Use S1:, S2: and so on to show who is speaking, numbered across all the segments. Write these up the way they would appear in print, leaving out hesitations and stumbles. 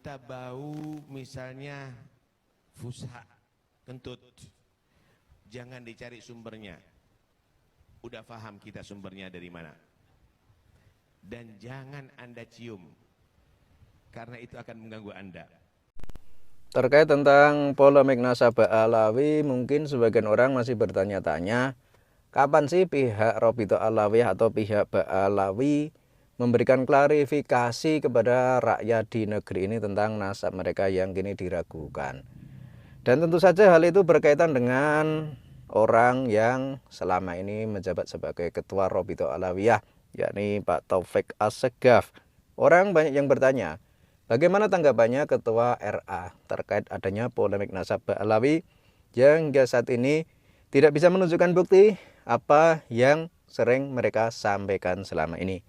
S1: kita bau misalnya fusha, kentut, jangan dicari sumbernya. Udah paham kita sumbernya dari mana. Dan jangan Anda cium, karena itu akan mengganggu Anda.
S2: Terkait tentang polemik nasabah Alawi, mungkin sebagian orang masih bertanya-tanya, kapan sih pihak Robito Alawiyah atau pihak Ba'alawi memberikan klarifikasi kepada rakyat di negeri ini tentang nasab mereka yang kini diragukan. Dan tentu saja hal itu berkaitan dengan orang yang selama ini menjabat sebagai Ketua Robito Alawiyah, yakni Pak Taufik Assegaf. Orang banyak yang bertanya, bagaimana tanggapannya Ketua RA terkait adanya polemik nasab Ba'alawi yang hingga saat ini tidak bisa menunjukkan bukti apa yang sering mereka sampaikan selama ini.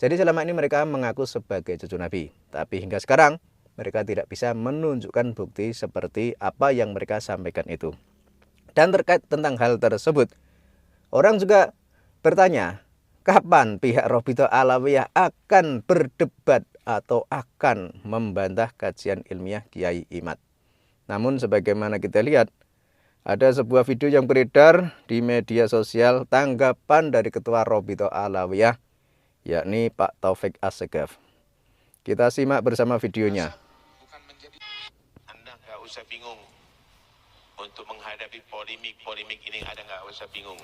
S2: Jadi selama ini mereka mengaku sebagai cucu Nabi, tapi hingga sekarang mereka tidak bisa menunjukkan bukti seperti apa yang mereka sampaikan itu. Dan terkait tentang hal tersebut, orang juga bertanya, kapan pihak Robito Alawiyah akan berdebat atau akan membantah kajian ilmiah Kiai Imad. Namun sebagaimana kita lihat, ada sebuah video yang beredar di media sosial tanggapan dari Ketua Robito Alawiyah, yakni Pak Taufik Assegaf. Kita simak bersama videonya.
S1: Anda nggak usah bingung untuk menghadapi polemik ini, ada nggak usah bingung.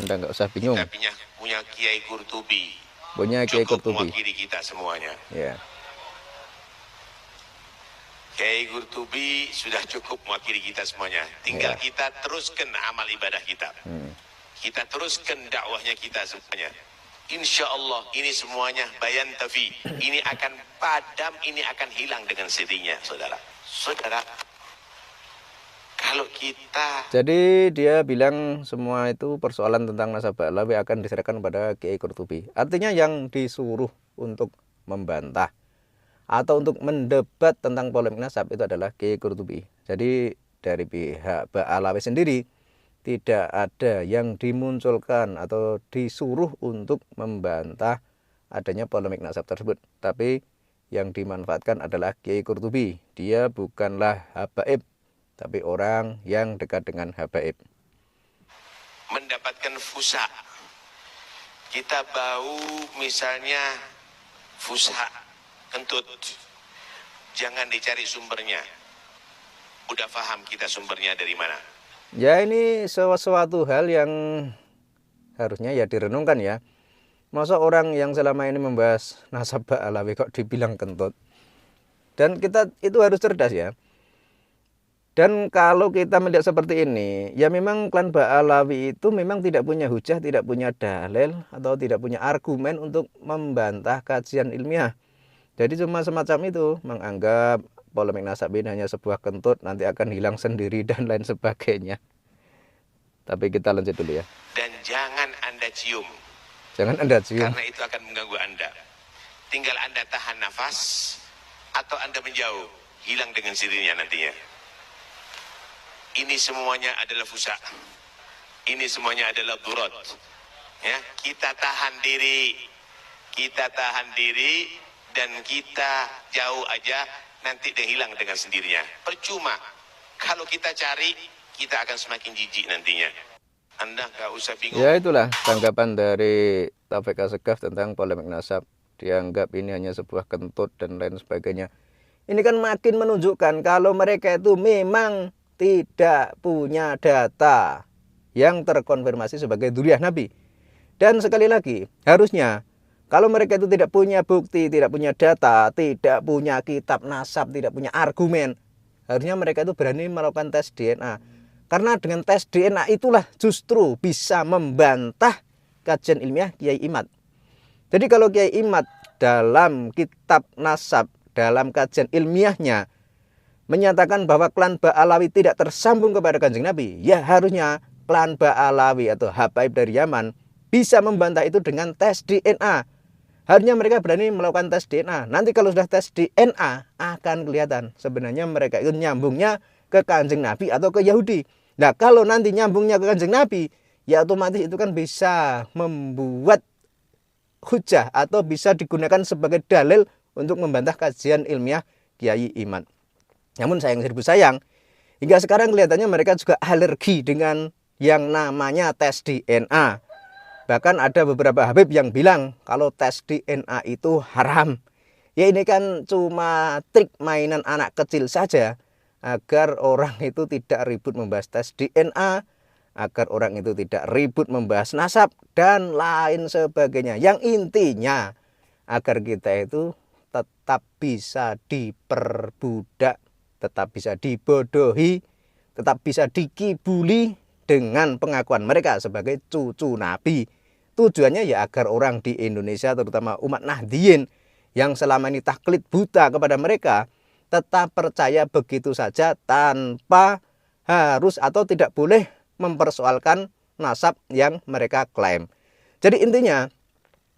S2: Anda nggak usah bingung.
S1: Kita punya Kiai Qurtubi.
S2: Punya Kiai
S1: Cukup
S2: Qurtubi.
S1: mewakili kita semuanya.
S2: Ya.
S1: Kiai Qurtubi sudah cukup mewakili kita semuanya. Tinggal kita teruskan amal ibadah kita. Kita teruskan dakwahnya kita semuanya. Insya Allah ini semuanya bayan tafi. Ini akan padam, ini akan hilang dengan sendirinya, saudara. Saudara, kalau kita...
S2: Jadi dia bilang semua itu persoalan tentang nasab Ba'alawi akan diserahkan pada Kiai Qurtubi. Artinya yang disuruh untuk membantah atau untuk mendebat tentang polemik nasab itu adalah Kiai Qurtubi. Jadi dari pihak Ba'alawi sendiri tidak ada yang dimunculkan atau disuruh untuk membantah adanya polemik nasab tersebut. Tapi yang dimanfaatkan adalah Kiai Qurtubi. Dia bukanlah habaib, tapi orang yang dekat dengan habaib.
S1: Mendapatkan fusha. Kita bau misalnya fusha, kentut, jangan dicari sumbernya. Udah paham kita sumbernya dari mana.
S2: Ya ini sesuatu hal yang harusnya ya direnungkan ya. Masa orang yang selama ini membahas nasab Ba'alawi kok dibilang kentut. Dan kita itu harus cerdas ya. Dan kalau kita melihat seperti ini, ya memang klan Ba'alawi itu memang tidak punya hujah, tidak punya dalil atau tidak punya argumen untuk membantah kajian ilmiah. Jadi cuma semacam itu, menganggap polemik nasab ini hanya sebuah kentut, nanti akan hilang sendiri dan lain sebagainya. Tapi kita lanjut dulu ya.
S1: Dan jangan Anda cium.
S2: Jangan Anda cium.
S1: Karena itu akan mengganggu Anda. Tinggal Anda tahan nafas atau Anda menjauh, hilang dengan sendirinya nantinya. Ini semuanya adalah fusha. Ini semuanya adalah durat. Ya, kita tahan diri. Kita tahan diri dan kita jauh aja, nanti dia hilang dengan sendirinya. Percuma. Kalau kita cari, kita akan semakin jijik nantinya. Anda nggak usah bingung.
S2: Ya itulah tanggapan dari Taufik Assegaf tentang polemik nasab. Dianggap ini hanya sebuah kentut dan lain sebagainya. Ini kan makin menunjukkan kalau mereka itu memang tidak punya data yang terkonfirmasi sebagai dzurriyyah Nabi. Dan sekali lagi, harusnya kalau mereka itu tidak punya bukti, tidak punya data, tidak punya kitab nasab, tidak punya argumen, harusnya mereka itu berani melakukan tes DNA. Karena dengan tes DNA itulah justru bisa membantah kajian ilmiah Kiai Imad. Jadi kalau Kiai Imad dalam kitab nasab, dalam kajian ilmiahnya menyatakan bahwa klan Ba'alawi tidak tersambung kepada Kanjeng Nabi, ya harusnya klan Ba'alawi atau habaib dari Yaman bisa membantah itu dengan tes DNA. Harusnya mereka berani melakukan tes DNA. Nanti kalau sudah tes DNA akan kelihatan sebenarnya mereka itu nyambungnya ke Kanjeng Nabi atau ke Yahudi. Nah kalau nanti nyambungnya ke Kanjeng Nabi, ya otomatis itu kan bisa membuat hujah atau bisa digunakan sebagai dalil untuk membantah kajian ilmiah Kiai Imad. Namun sayang seribu sayang, hingga sekarang kelihatannya mereka juga alergi dengan yang namanya tes DNA. Bahkan ada beberapa habib yang bilang kalau tes DNA itu haram. Ya ini kan cuma trik mainan anak kecil saja agar orang itu tidak ribut membahas tes DNA, agar orang itu tidak ribut membahas nasab dan lain sebagainya. Yang intinya agar kita itu tetap bisa diperbudak, tetap bisa dibodohi, tetap bisa dikibuli dengan pengakuan mereka sebagai cucu Nabi. Tujuannya ya agar orang di Indonesia, terutama umat Nahdliyin yang selama ini taklid buta kepada mereka, tetap percaya begitu saja tanpa harus atau tidak boleh mempersoalkan nasab yang mereka klaim. Jadi intinya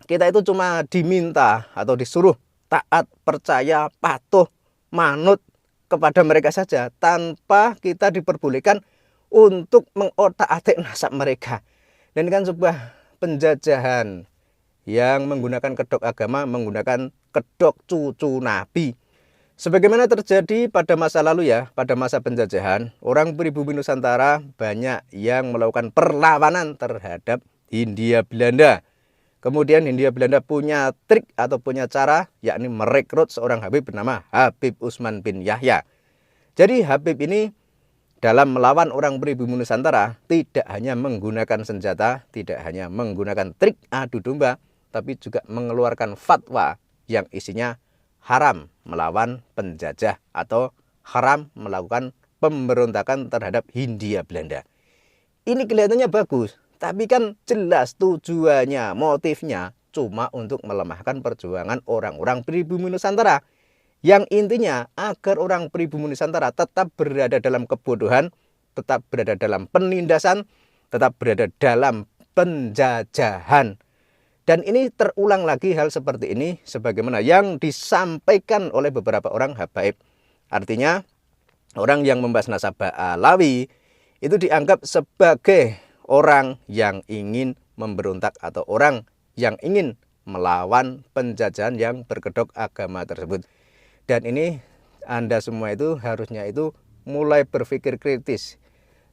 S2: kita itu cuma diminta atau disuruh taat, percaya, patuh, manut kepada mereka saja tanpa kita diperbolehkan untuk mengotak-atik nasab mereka. Dan ini kan sebuah penjajahan yang menggunakan kedok agama, menggunakan kedok cucu Nabi. Sebagaimana terjadi pada masa lalu ya, pada masa penjajahan, orang pribumi Nusantara banyak yang melakukan perlawanan terhadap Hindia Belanda. Kemudian Hindia Belanda punya trik atau punya cara, yakni merekrut seorang Habib bernama Habib Utsman bin Yahya. Jadi Habib ini dalam melawan orang pribumi Nusantara tidak hanya menggunakan senjata, tidak hanya menggunakan trik adu domba, tapi juga mengeluarkan fatwa yang isinya haram melawan penjajah atau haram melakukan pemberontakan terhadap Hindia Belanda. Ini kelihatannya bagus, tapi kan jelas tujuannya, motifnya cuma untuk melemahkan perjuangan orang-orang pribumi Nusantara. Yang intinya agar orang pribumi Nusantara tetap berada dalam kebodohan, tetap berada dalam penindasan, tetap berada dalam penjajahan. Dan ini terulang lagi hal seperti ini sebagaimana yang disampaikan oleh beberapa orang habaib. Artinya orang yang membahas nasab Ba'alawi itu dianggap sebagai orang yang ingin memberontak atau orang yang ingin melawan penjajahan yang berkedok agama tersebut. Dan ini Anda semua itu harusnya itu mulai berpikir kritis.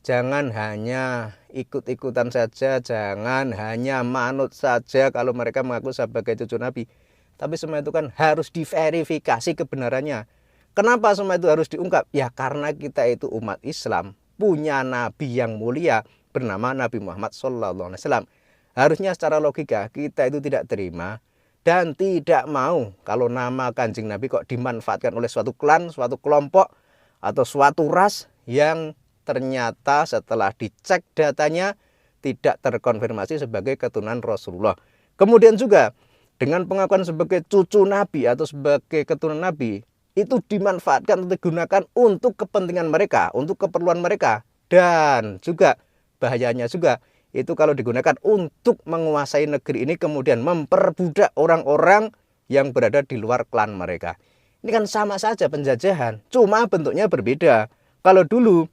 S2: Jangan hanya ikut-ikutan saja, jangan hanya manut saja kalau mereka mengaku sebagai cucu Nabi. Tapi semua itu kan harus diverifikasi kebenarannya. Kenapa semua itu harus diungkap? Ya karena kita itu umat Islam, punya Nabi yang mulia bernama Nabi Muhammad SAW. Harusnya secara logika kita itu tidak terima dan tidak mau kalau nama Kanjeng Nabi kok dimanfaatkan oleh suatu klan, suatu kelompok, atau suatu ras yang ternyata setelah dicek datanya tidak terkonfirmasi sebagai keturunan Rasulullah. Kemudian juga dengan pengakuan sebagai cucu Nabi atau sebagai keturunan Nabi, itu dimanfaatkan atau digunakan untuk kepentingan mereka, untuk keperluan mereka. Dan juga bahayanya juga, itu kalau digunakan untuk menguasai negeri ini kemudian memperbudak orang-orang yang berada di luar klan mereka. Ini kan sama saja penjajahan, cuma bentuknya berbeda. Kalau dulu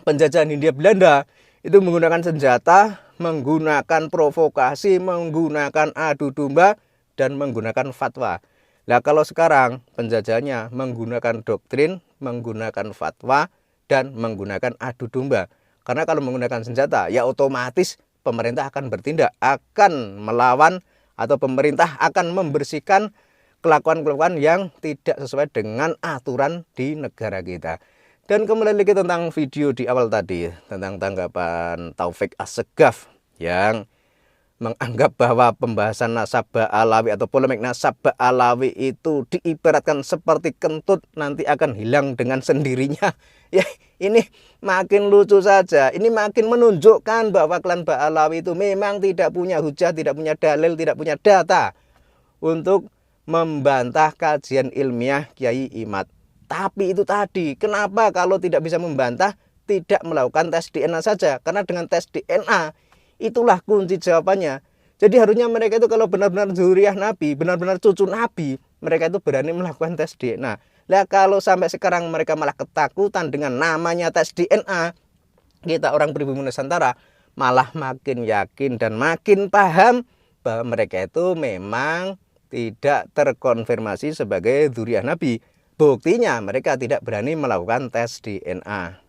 S2: penjajahan Hindia Belanda itu menggunakan senjata, menggunakan provokasi, menggunakan adu domba, dan menggunakan fatwa. Nah kalau sekarang penjajahannya menggunakan doktrin, menggunakan fatwa, dan menggunakan adu domba. Karena kalau menggunakan senjata, ya otomatis pemerintah akan bertindak, akan melawan, atau pemerintah akan membersihkan kelakuan-kelakuan yang tidak sesuai dengan aturan di negara kita. Dan kembali lagi tentang video di awal tadi, tentang tanggapan Taufik Assegaf yang menganggap bahwa pembahasan nasab Ba'alawi atau polemik nasab Ba'alawi itu diibaratkan seperti kentut nanti akan hilang dengan sendirinya. Ya ini makin lucu saja, ini makin menunjukkan bahwa klan Ba'alawi itu memang tidak punya hujah, tidak punya dalil, tidak punya data untuk membantah kajian ilmiah Kiai Imad. Tapi itu tadi, kenapa kalau tidak bisa membantah, tidak melakukan tes DNA saja? Karena dengan tes DNA, itulah kunci jawabannya. Jadi harusnya mereka itu kalau benar-benar zuriyah Nabi, benar-benar cucu Nabi, mereka itu berani melakukan tes DNA. Nah kalau sampai sekarang mereka malah ketakutan dengan namanya tes DNA, kita orang pribumi Nusantara malah makin yakin dan makin paham bahwa mereka itu memang tidak terkonfirmasi sebagai zuriyah Nabi. Buktinya mereka tidak berani melakukan tes DNA.